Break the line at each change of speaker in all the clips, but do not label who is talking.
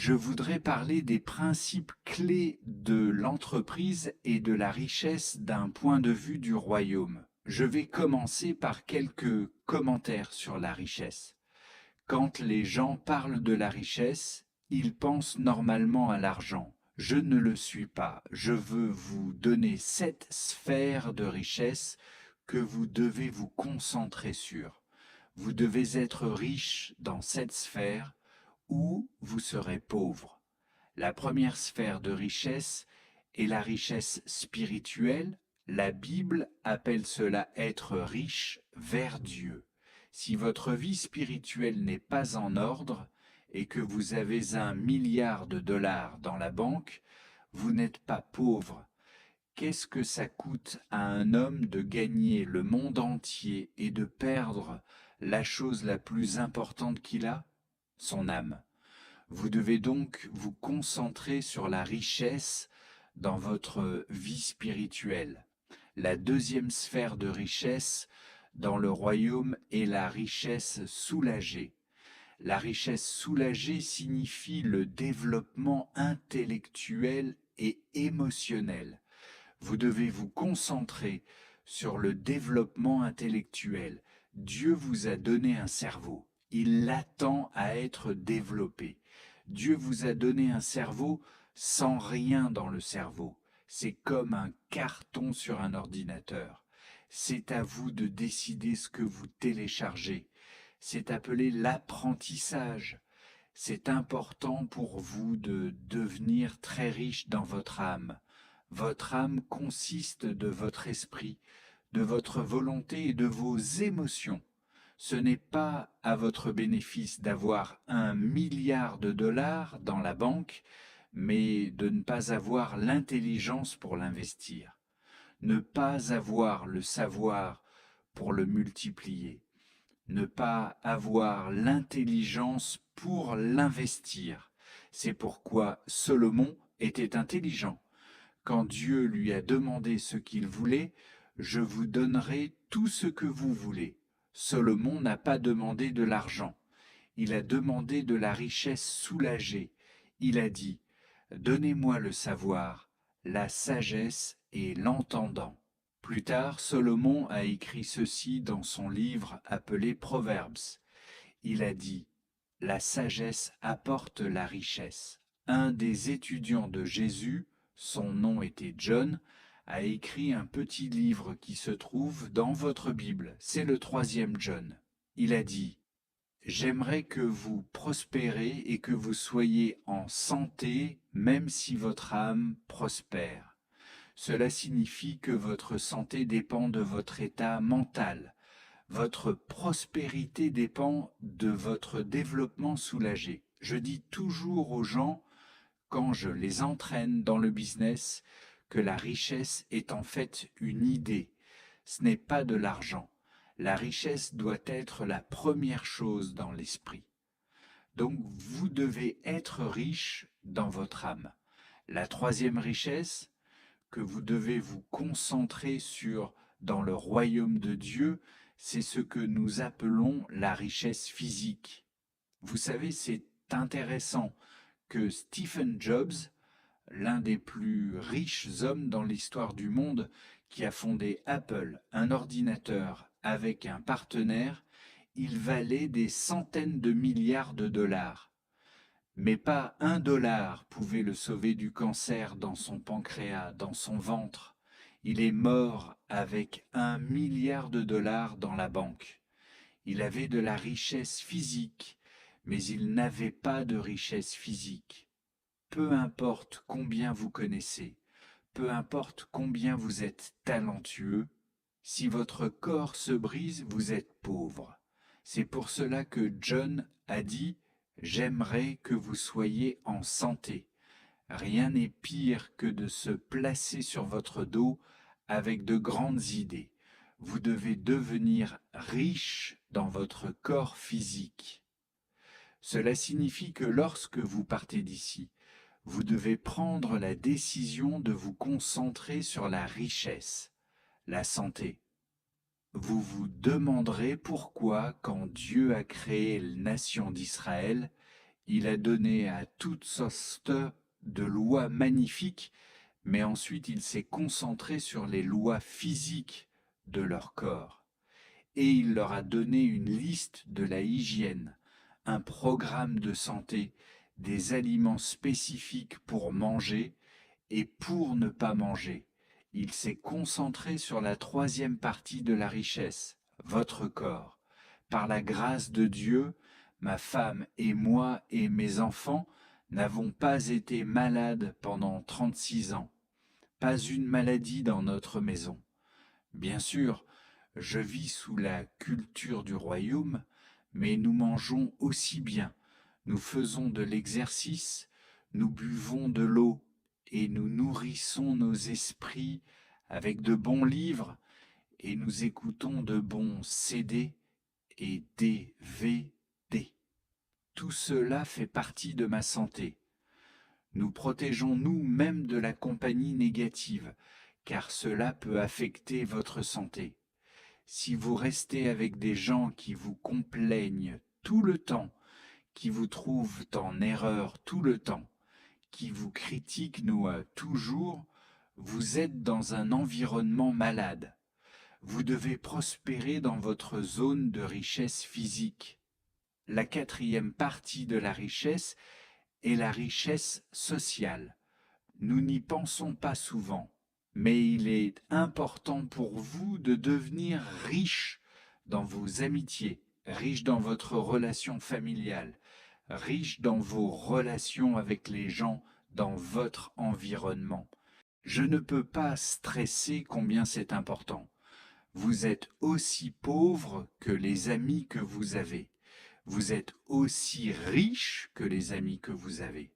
je voudrais parler des principes clés de l'entreprise et de la richesse d'un point de vue du royaume. Je vais commencer par quelques commentaires sur la richesse. Quand les gens parlent de la richesse, ils pensent normalement à l'argent. Je ne le suis pas. Je veux vous donner 7 sphères de richesse que vous devez vous concentrer sur. Vous devez être riche dans cette sphère ou vous serez pauvre. La première sphère de richesse est la richesse spirituelle. La Bible appelle cela être riche vers Dieu. Si votre vie spirituelle n'est pas en ordre et que vous avez 1 milliard de dollars dans la banque, vous n'êtes pas pauvre. Qu'est-ce que ça coûte à un homme de gagner le monde entier et de perdre la chose la plus importante qu'il a? Son âme. Vous devez donc vous concentrer sur la richesse dans votre vie spirituelle. La deuxième sphère de richesse dans le royaume est la richesse soulagée. La richesse soulagée signifie le développement intellectuel et émotionnel. Vous devez vous concentrer sur le développement intellectuel. Dieu vous a donné un cerveau. Il l'attend à être développé. Dieu vous a donné un cerveau sans rien dans le cerveau. C'est comme un carton sur un ordinateur. C'est à vous de décider ce que vous téléchargez. C'est appelé l'apprentissage. C'est important pour vous de devenir très riche dans votre âme. Votre âme consiste de votre esprit, de votre volonté et de vos émotions. Ce n'est pas à votre bénéfice d'avoir 1 milliard de dollars dans la banque, mais de ne pas avoir l'intelligence pour l'investir, ne pas avoir le savoir pour le multiplier, ne pas avoir l'intelligence pour l'investir. C'est pourquoi Salomon était intelligent. Quand Dieu lui a demandé ce qu'il voulait, je vous donnerai tout ce que vous voulez. Salomon n'a pas demandé de l'argent. Il a demandé de la richesse soulagée. Il a dit, donnez-moi le savoir, la sagesse et l'entendant. Plus tard, Salomon a écrit ceci dans son livre appelé Proverbes. Il a dit, la sagesse apporte la richesse. Un des étudiants de Jésus, son nom était John, a écrit un petit livre qui se trouve dans votre Bible. C'est le 3e John. Il a dit, j'aimerais que vous prospérez et que vous soyez en santé, même si votre âme prospère. Cela signifie que votre santé dépend de votre état mental. Votre prospérité dépend de votre développement soulagé. Je dis toujours aux gens, quand je les entraîne dans le business, que la richesse est en fait une idée. Ce n'est pas de l'argent. La richesse doit être la première chose dans l'esprit. Donc vous devez être riche dans votre âme. La troisième richesse que vous devez vous concentrer sur dans le royaume de Dieu, c'est ce que nous appelons la richesse physique. Vous savez, c'est intéressant que Stephen Jobs, l'un des plus riches hommes dans l'histoire du monde, qui a fondé Apple, un ordinateur avec un partenaire, il valait des centaines de milliards de dollars. Mais pas 1 dollar pouvait le sauver du cancer dans son pancréas, dans son ventre. Il est mort avec 1 milliard de dollars dans la banque. Il avait de la richesse physique, mais il n'avait pas de richesse physique. Peu importe combien vous connaissez, peu importe combien vous êtes talentueux, si votre corps se brise, vous êtes pauvre. C'est pour cela que John a dit « J'aimerais que vous soyez en santé ». Rien n'est pire que de se placer sur votre dos avec de grandes idées. Vous devez devenir riche dans votre corps physique. Cela signifie que lorsque vous partez d'ici, vous devez prendre la décision de vous concentrer sur la richesse, la santé. Vous vous demanderez pourquoi, quand Dieu a créé la nation d'Israël, Il a donné à toutes sortes de lois magnifiques, mais ensuite il s'est concentré sur les lois physiques de leur corps. Et il leur a donné une liste de la hygiène, un programme de santé, des aliments spécifiques pour manger et pour ne pas manger. Il s'est concentré sur la troisième partie de la richesse, votre corps. Par la grâce de Dieu, ma femme et moi et mes enfants n'avons pas été malades pendant 36 ans. Pas une maladie dans notre maison. Bien sûr, je vis sous la culture du royaume, mais nous mangeons aussi bien. Nous faisons de l'exercice, nous buvons de l'eau et nous nourrissons nos esprits avec de bons livres et nous écoutons de bons CD et DVD. Tout cela fait partie de ma santé. Nous protégeons nous-mêmes de la compagnie négative, car cela peut affecter votre santé. Si vous restez avec des gens qui vous complaignent tout le temps, qui vous trouvent en erreur tout le temps, qui vous critiquent toujours, vous êtes dans un environnement malade. Vous devez prospérer dans votre zone de richesse physique. La quatrième partie de la richesse est la richesse sociale. Nous n'y pensons pas souvent, mais il est important pour vous de devenir riche dans vos amitiés, riche dans votre relation familiale, riche dans vos relations avec les gens dans votre environnement. Je ne peux pas stresser combien c'est important. Vous êtes aussi pauvre que les amis que vous avez. Vous êtes aussi riche que les amis que vous avez.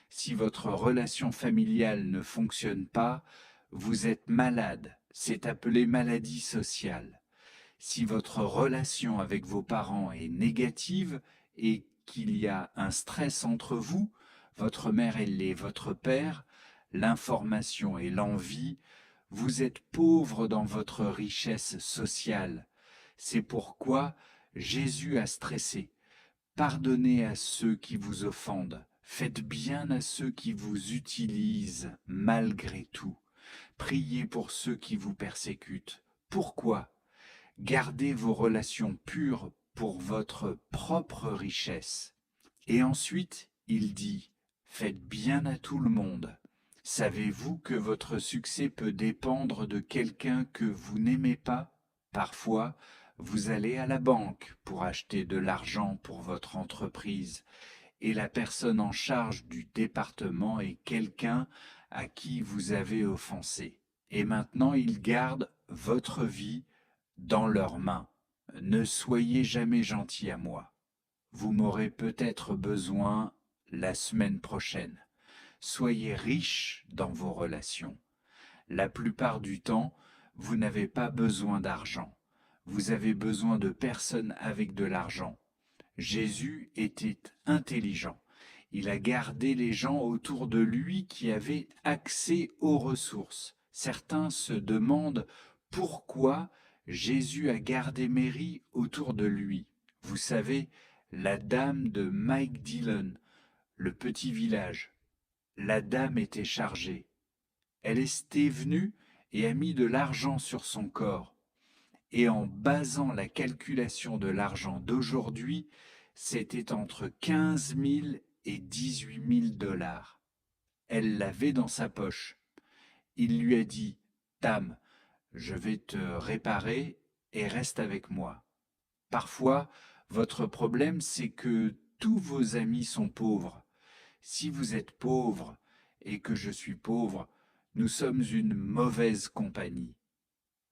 Si votre relation familiale ne fonctionne pas, vous êtes malade. C'est appelé maladie sociale. Si votre relation avec vos parents est négative et qu'il y a un stress entre vous, votre mère et votre père, l'information et l'envie, vous êtes pauvre dans votre richesse sociale. C'est pourquoi Jésus a stressé. Pardonnez à ceux qui vous offendent. Faites bien à ceux qui vous utilisent malgré tout. Priez pour ceux qui vous persécutent. Pourquoi ? Gardez vos relations pures pour votre propre richesse. Et ensuite, il dit, faites bien à tout le monde. Savez-vous que votre succès peut dépendre de quelqu'un que vous n'aimez pas ? Parfois, vous allez à la banque pour acheter de l'argent pour votre entreprise et la personne en charge du département est quelqu'un à qui vous avez offensé. Et maintenant, ils gardent votre vie dans leurs mains. Ne soyez jamais gentil à moi. Vous m'aurez peut-être besoin la semaine prochaine. Soyez riche dans vos relations. La plupart du temps, vous n'avez pas besoin d'argent. Vous avez besoin de personnes avec de l'argent. Jésus était intelligent. Il a gardé les gens autour de lui qui avaient accès aux ressources. Certains se demandent pourquoi Jésus a gardé Mary autour de lui. Vous savez, la dame de Mike Dillon, le petit village. La dame était chargée. Elle était venue et a mis de l'argent sur son corps. Et en basant la calculation de l'argent d'aujourd'hui, c'était entre 15 000 et 18 000 $. Elle l'avait dans sa poche. Il lui a dit, « Dame, je vais te réparer et reste avec moi. » Parfois, votre problème, c'est que tous vos amis sont pauvres. Si vous êtes pauvre et que je suis pauvre, nous sommes une mauvaise compagnie.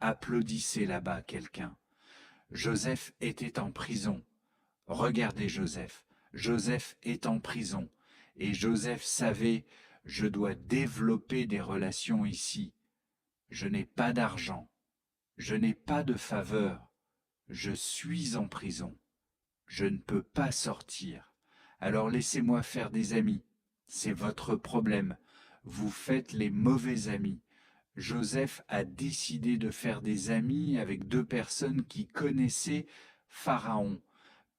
Applaudissez là-bas quelqu'un. Joseph était en prison. Regardez Joseph. Joseph est en prison. Et Joseph savait, je dois développer des relations ici. Je n'ai pas d'argent. Je n'ai pas de faveur. Je suis en prison. Je ne peux pas sortir. Alors laissez-moi faire des amis. C'est votre problème. Vous faites les mauvais amis. Joseph a décidé de faire des amis avec deux personnes qui connaissaient Pharaon.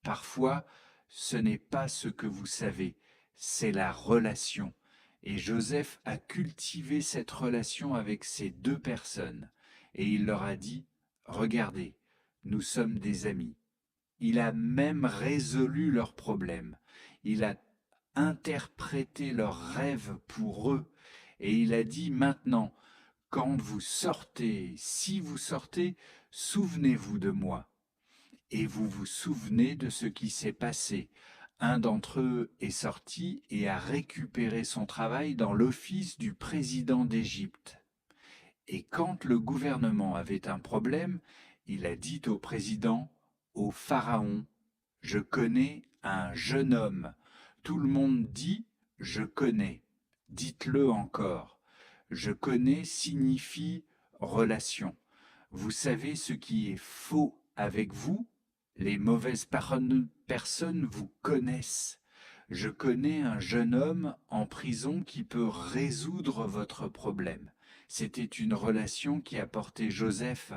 Parfois, Ce n'est pas ce que vous savez, c'est la relation. Et Joseph a cultivé cette relation avec ces deux personnes. Et il leur a dit, regardez, nous sommes des amis. Il a même résolu leurs problèmes. Il a interprété leurs rêves pour eux. Et il a dit maintenant, quand vous sortez, si vous sortez, souvenez-vous de moi. Et vous vous souvenez de ce qui s'est passé. Un d'entre eux est sorti et a récupéré son travail dans l'office du président d'Égypte. Et quand le gouvernement avait un problème, il a dit au président, au pharaon, je connais un jeune homme. Tout le monde dit, je connais. Dites-le encore. Je connais signifie relation. Vous savez ce qui est faux avec vous? Les mauvaises personnes vous connaissent. Je connais un jeune homme en prison qui peut résoudre votre problème. C'était une relation qui a porté Joseph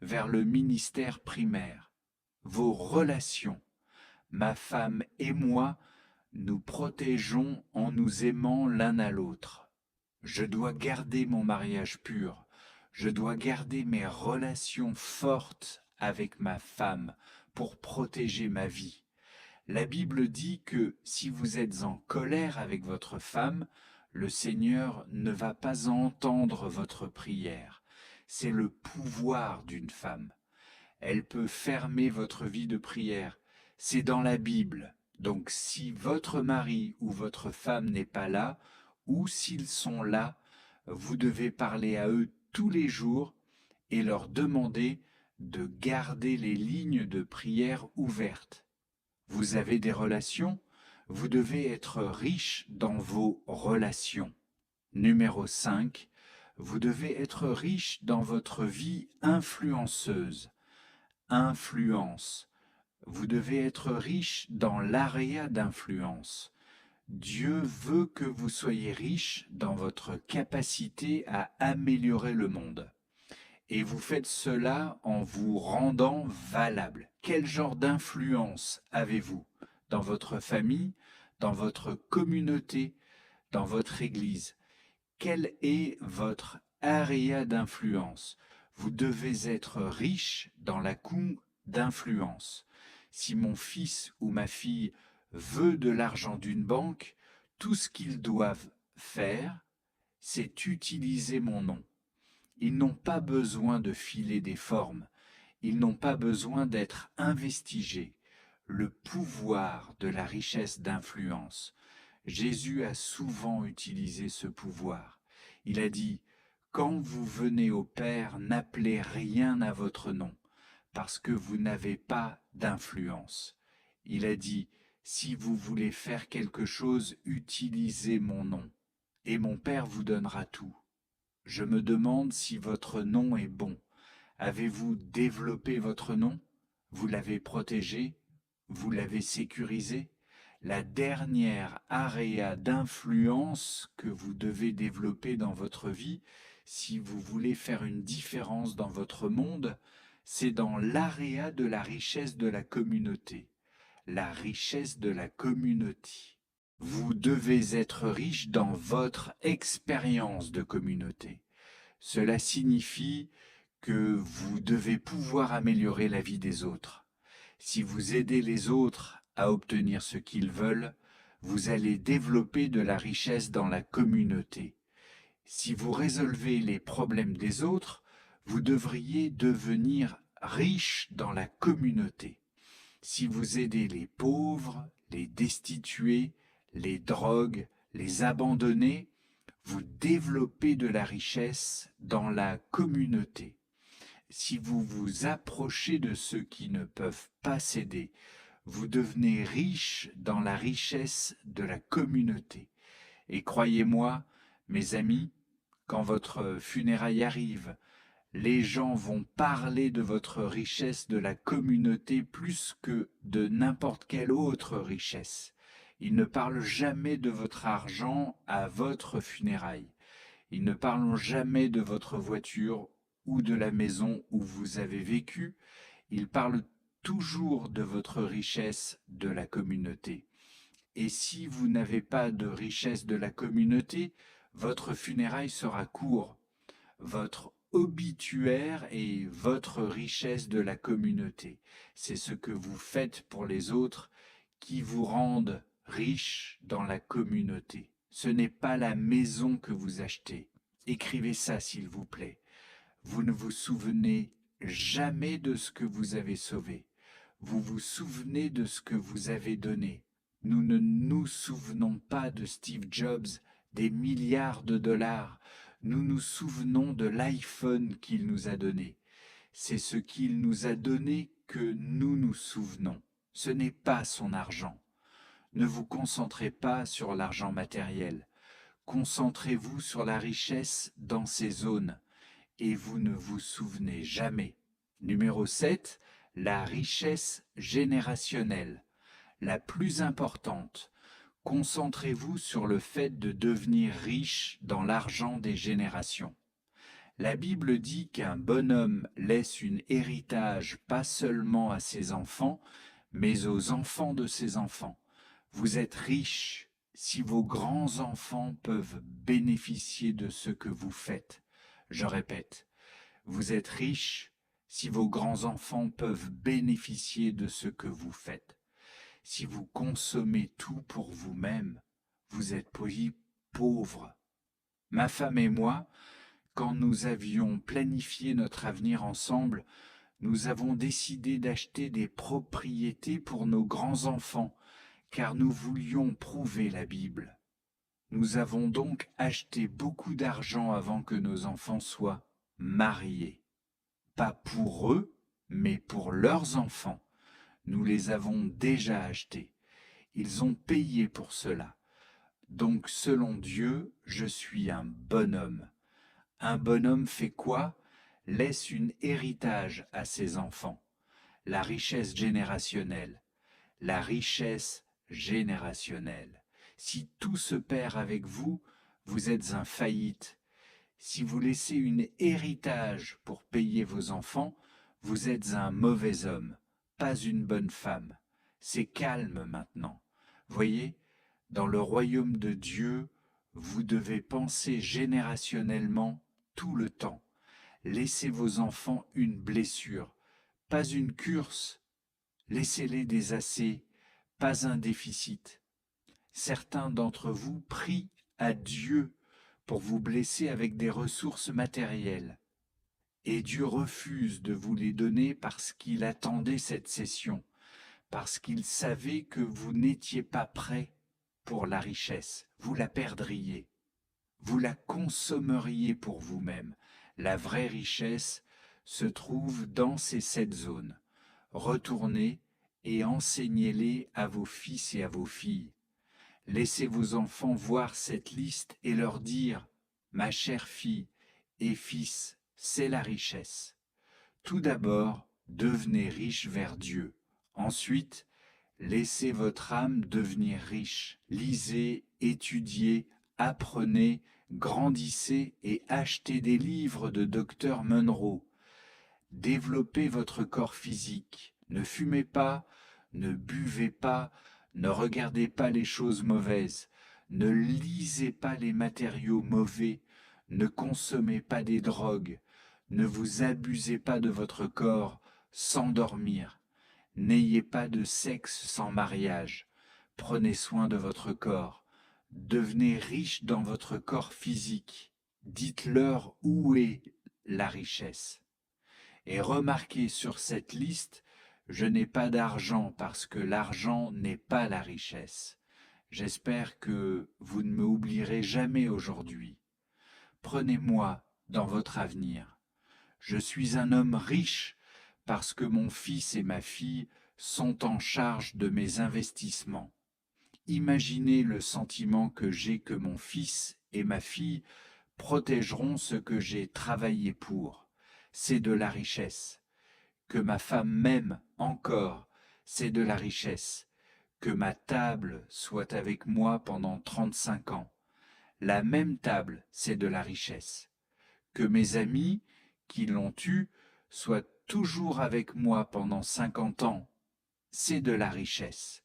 vers le ministère primaire. Vos relations, ma femme et moi, nous protégeons en nous aimant l'un à l'autre. Je dois garder mon mariage pur. Je dois garder mes relations fortes avec ma femme pour protéger ma vie. La Bible dit que si vous êtes en colère avec votre femme, le Seigneur ne va pas entendre votre prière. C'est le pouvoir d'une femme. Elle peut fermer votre vie de prière. C'est dans la Bible. Donc si votre mari ou votre femme n'est pas là, ou s'ils sont là, vous devez parler à eux tous les jours et leur demander de garder les lignes de prière ouvertes. Vous avez des relations, vous devez être riche dans vos relations. Numéro 5, vous devez être riche dans votre vie influenceuse. Influence. Vous devez être riche dans l'area d'influence. Dieu veut que vous soyez riche dans votre capacité à améliorer le monde. Et vous faites cela en vous rendant valable. Quel genre d'influence avez-vous dans votre famille, dans votre communauté, dans votre église? Quelle est votre area d'influence? Vous devez être riche dans la cour d'influence. Si mon fils ou ma fille veut de l'argent d'une banque, tout ce qu'ils doivent faire, c'est utiliser mon nom. Ils n'ont pas besoin de filer des formes, ils n'ont pas besoin d'être investigés. Le pouvoir de la richesse d'influence. Jésus a souvent utilisé ce pouvoir. Il a dit, quand vous venez au Père, n'appelez rien à votre nom, parce que vous n'avez pas d'influence. Il a dit, si vous voulez faire quelque chose, utilisez mon nom, et mon Père vous donnera tout. Je me demande si votre nom est bon. Avez-vous développé votre nom? Vous l'avez protégé? Vous l'avez sécurisé? La dernière area d'influence que vous devez développer dans votre vie, si vous voulez faire une différence dans votre monde, c'est dans l'area de la richesse de la communauté. La richesse de la communauté. Vous devez être riche dans votre expérience de communauté. Cela signifie que vous devez pouvoir améliorer la vie des autres. Si vous aidez les autres à obtenir ce qu'ils veulent, vous allez développer de la richesse dans la communauté. Si vous résolvez les problèmes des autres, vous devriez devenir riche dans la communauté. Si vous aidez les pauvres, les destitués, les drogues, les abandonnés, vous développez de la richesse dans la communauté. Si vous vous approchez de ceux qui ne peuvent pas s'aider, vous devenez riche dans la richesse de la communauté. Et croyez-moi, mes amis, quand votre funéraille arrive, les gens vont parler de votre richesse de la communauté plus que de n'importe quelle autre richesse. Ils ne parlent jamais de votre argent à votre funéraille. Ils ne parlent jamais de votre voiture ou de la maison où vous avez vécu. Ils parlent toujours de votre richesse de la communauté. Et si vous n'avez pas de richesse de la communauté, votre funéraille sera court. Votre obituaire est votre richesse de la communauté. C'est ce que vous faites pour les autres qui vous rendent riches dans la communauté. Ce n'est pas la maison que vous achetez. Écrivez ça, s'il vous plaît. Vous ne vous souvenez jamais de ce que vous avez sauvé. Vous vous souvenez de ce que vous avez donné. Nous ne nous souvenons pas de Steve Jobs, des milliards de dollars. Nous nous souvenons de l'iPhone qu'il nous a donné. C'est ce qu'il nous a donné que nous nous souvenons. Ce n'est pas son argent. Ne vous concentrez pas sur l'argent matériel. Concentrez-vous sur la richesse dans ces zones et vous ne vous souvenez jamais. Numéro 7, la richesse générationnelle. La plus importante. Concentrez-vous sur le fait de devenir riche dans l'argent des générations. La Bible dit qu'un bonhomme laisse un héritage pas seulement à ses enfants, mais aux enfants de ses enfants. Vous êtes riche si vos grands-enfants peuvent bénéficier de ce que vous faites. Je répète, vous êtes riche si vos grands-enfants peuvent bénéficier de ce que vous faites. Si vous consommez tout pour vous-même, vous êtes pauvre. Ma femme et moi, quand nous avions planifié notre avenir ensemble, nous avons décidé d'acheter des propriétés pour nos grands-enfants, car nous voulions prouver la Bible. Nous avons donc acheté beaucoup d'argent avant que nos enfants soient mariés. Pas pour eux, mais pour leurs enfants. Nous les avons déjà achetés. Ils ont payé pour cela. Donc, selon Dieu, je suis un bonhomme. Un bonhomme fait quoi? Laisse un héritage à ses enfants. La richesse générationnelle. La richesse générationnelle. Si tout se perd avec vous, vous êtes un faillite. Si vous laissez un héritage pour payer vos enfants, vous êtes un mauvais homme, pas une bonne femme. C'est calme maintenant. Voyez, dans le royaume de Dieu, vous devez penser générationnellement tout le temps. Laissez vos enfants une blessure, pas une curse. Laissez-les des assiettes, pas un déficit. Certains d'entre vous prient à Dieu pour vous blesser avec des ressources matérielles. Et Dieu refuse de vous les donner parce qu'il attendait cette session, parce qu'il savait que vous n'étiez pas prêt pour la richesse. Vous la perdriez. Vous la consommeriez pour vous-même. La vraie richesse se trouve dans ces 7 zones. Retournez et enseignez-les à vos fils et à vos filles. Laissez vos enfants voir cette liste et leur dire « Ma chère fille et fils, c'est la richesse. » Tout d'abord, devenez riche vers Dieu. Ensuite, laissez votre âme devenir riche. Lisez, étudiez, apprenez, grandissez et achetez des livres de Dr Munro. Développez votre corps physique. Ne fumez pas, ne buvez pas, ne regardez pas les choses mauvaises, ne lisez pas les matériaux mauvais, ne consommez pas des drogues, ne vous abusez pas de votre corps sans dormir, n'ayez pas de sexe sans mariage, prenez soin de votre corps, devenez riche dans votre corps physique, dites-leur où est la richesse. Et remarquez sur cette liste, je n'ai pas d'argent parce que l'argent n'est pas la richesse. J'espère que vous ne me oublierez jamais aujourd'hui. Prenez-moi dans votre avenir. Je suis un homme riche parce que mon fils et ma fille sont en charge de mes investissements. Imaginez le sentiment que j'ai que mon fils et ma fille protégeront ce que j'ai travaillé pour. C'est de la richesse. Que ma femme m'aime encore, c'est de la richesse. Que ma table soit avec moi pendant 35 ans. La même table, c'est de la richesse. Que mes amis qui l'ont eue soient toujours avec moi pendant 50 ans, c'est de la richesse.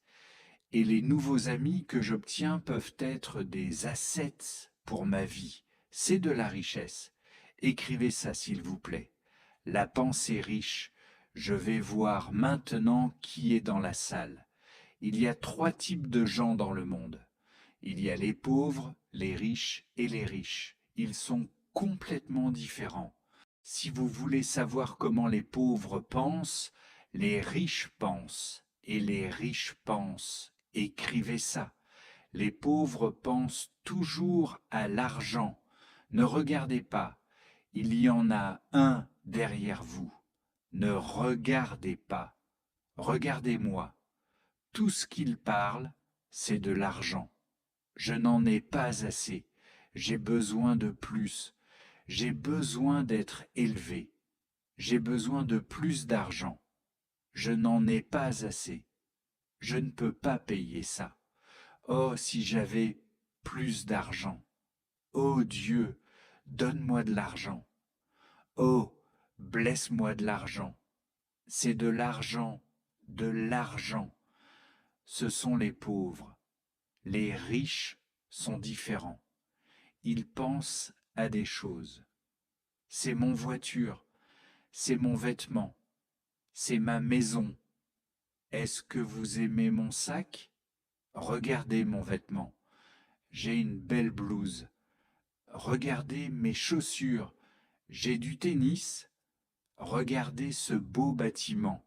Et les nouveaux amis que j'obtiens peuvent être des assets pour ma vie. C'est de la richesse. Écrivez ça, s'il vous plaît. La pensée riche. Je vais voir maintenant qui est dans la salle. Il y a 3 types de gens dans le monde. Il y a les pauvres, les riches et les riches. Ils sont complètement différents. Si vous voulez savoir comment les pauvres pensent, les riches pensent. Et les riches pensent. Écrivez ça. Les pauvres pensent toujours à l'argent. Ne regardez pas. Il y en a un derrière vous. Ne regardez pas. Regardez-moi. Tout ce qu'il parle, c'est de l'argent. Je n'en ai pas assez. J'ai besoin de plus. J'ai besoin d'être élevé. J'ai besoin de plus d'argent. Je n'en ai pas assez. Je ne peux pas payer ça. Oh, si j'avais plus d'argent. Oh Dieu, donne-moi de l'argent. Oh, blesse-moi de l'argent. C'est de l'argent, de l'argent. Ce sont les pauvres. Les riches sont différents. Ils pensent à des choses. C'est mon voiture, c'est mon vêtement, c'est ma maison. Est-ce que vous aimez mon sac? Regardez mon vêtement. J'ai une belle blouse. Regardez mes chaussures. J'ai du tennis. Regardez ce beau bâtiment.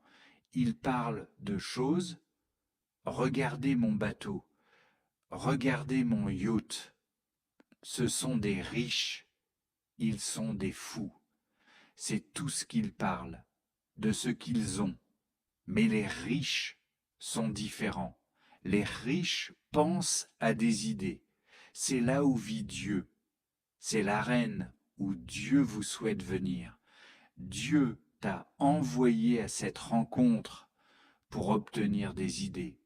Il parle de choses. Regardez mon bateau. Regardez mon yacht. Ce sont des riches. Ils sont des fous. C'est tout ce qu'ils parlent, de ce qu'ils ont. Mais les riches sont différents. Les riches pensent à des idées. C'est là où vit Dieu. C'est l'arène où Dieu vous souhaite venir. Dieu t'a envoyé à cette rencontre pour obtenir des idées.